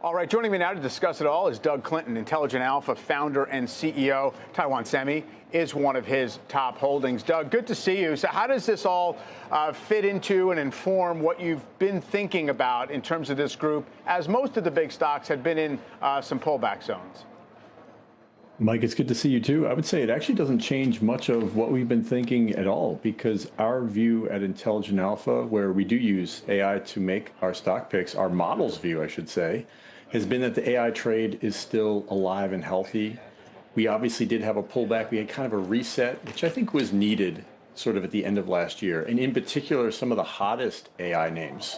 All right, joining me now to discuss it all is Doug Clinton, Intelligent Alpha founder and CEO. Taiwan Semi is one of his top holdings. Doug, good to see you. So how does this all fit into and inform what you've been thinking about in terms of this group, as most of the big stocks had been in some pullback zones? Mike, it's good to see you too. I would say it actually doesn't change much of what we've been thinking at all, because our view at Intelligent Alpha, where we do use AI to make our stock picks, our model's view, I should say, has been that the AI trade is still alive and healthy. We obviously did have a pullback. We had kind of a reset, which I think was needed sort of at the end of last year. And in particular, some of the hottest AI names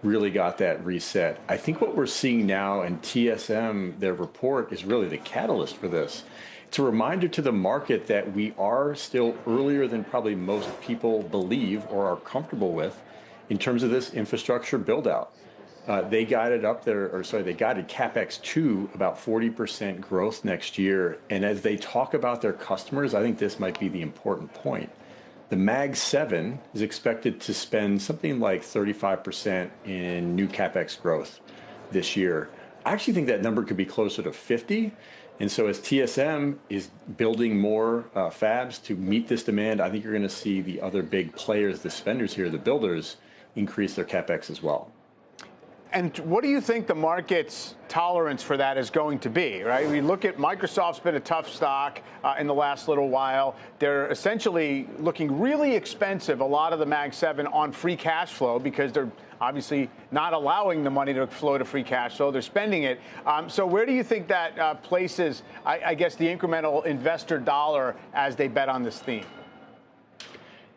really got that reset. I think what we're seeing now, and TSM, their report, is really the catalyst for this. It's a reminder to the market that we are still earlier than probably most people believe or are comfortable with in terms of this infrastructure build out. They guided they guided CapEx to about 40% growth next year. And as they talk about their customers, I think this might be the important point. The Mag 7 is expected to spend something like 35% in new CapEx growth this year. I actually think that number could be closer to 50. And so as TSM is building more fabs to meet this demand, I think you're going to see the other big players, the spenders here, the builders, increase their CapEx as well. And what do you think the market's tolerance for that is going to be, right? We look at Microsoft's been a tough stock in the last little while. They're essentially looking really expensive, a lot of the Mag 7 on free cash flow, because they're obviously not allowing the money to flow to free cash flow. They're spending it. So where do you think that places, I guess, the incremental investor dollar as they bet on this theme?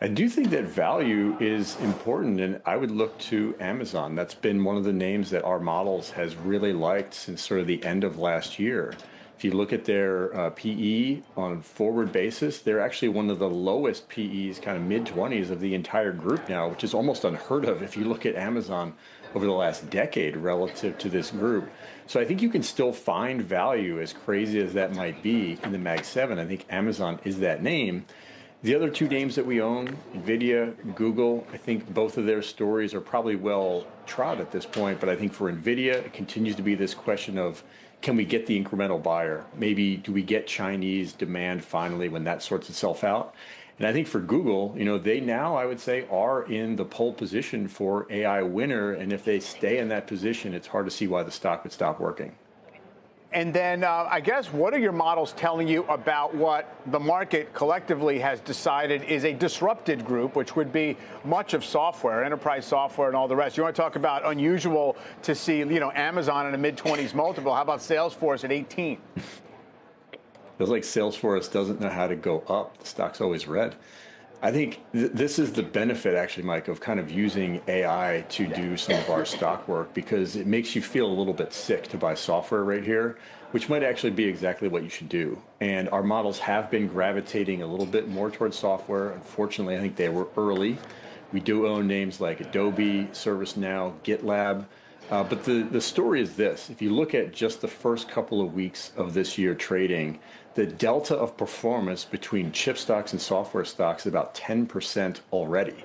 I do think that value is important, and I would look to Amazon. That's been one of the names that our models has really liked since sort of the end of last year. If you look at their PE on a forward basis, they're actually one of the lowest PEs, kind of mid-20s of the entire group now, which is almost unheard of if you look at Amazon over the last decade relative to this group. So I think you can still find value, as crazy as that might be, in the Mag 7. I think Amazon is that name. The other two names that we own, NVIDIA, Google, I think both of their stories are probably well trod at this point. But I think for NVIDIA, it continues to be this question of, can we get the incremental buyer? Maybe do we get Chinese demand finally when that sorts itself out? And I think for Google, they now, I would say, are in the pole position for AI winner. And if they stay in that position, it's hard to see why the stock would stop working. And then, I guess, what are your models telling you about what the market collectively has decided is a disrupted group, which would be much of software, enterprise software, and all the rest? You want to talk about unusual to see, Amazon in a mid-20s multiple. How about Salesforce at 18? Feels like Salesforce doesn't know how to go up. The stock's always red. I think this is the benefit, actually, Mike, of kind of using AI to do some of our stock work, because it makes you feel a little bit sick to buy software right here, which might actually be exactly what you should do. And our models have been gravitating a little bit more towards software. Unfortunately, I think they were early. We do own names like Adobe, ServiceNow, GitLab. But the story is this. If you look at just the first couple of weeks of this year trading, the delta of performance between chip stocks and software stocks is about 10% already.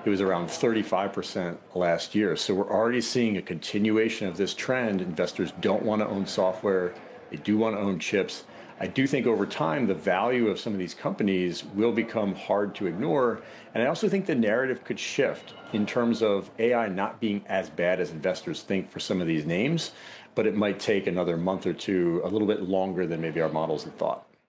It was around 35% last year. So we're already seeing a continuation of this trend. Investors don't want to own software. They do want to own chips. I do think over time, the value of some of these companies will become hard to ignore. And I also think the narrative could shift in terms of AI not being as bad as investors think for some of these names, but it might take another month or two, a little bit longer than maybe our models had thought.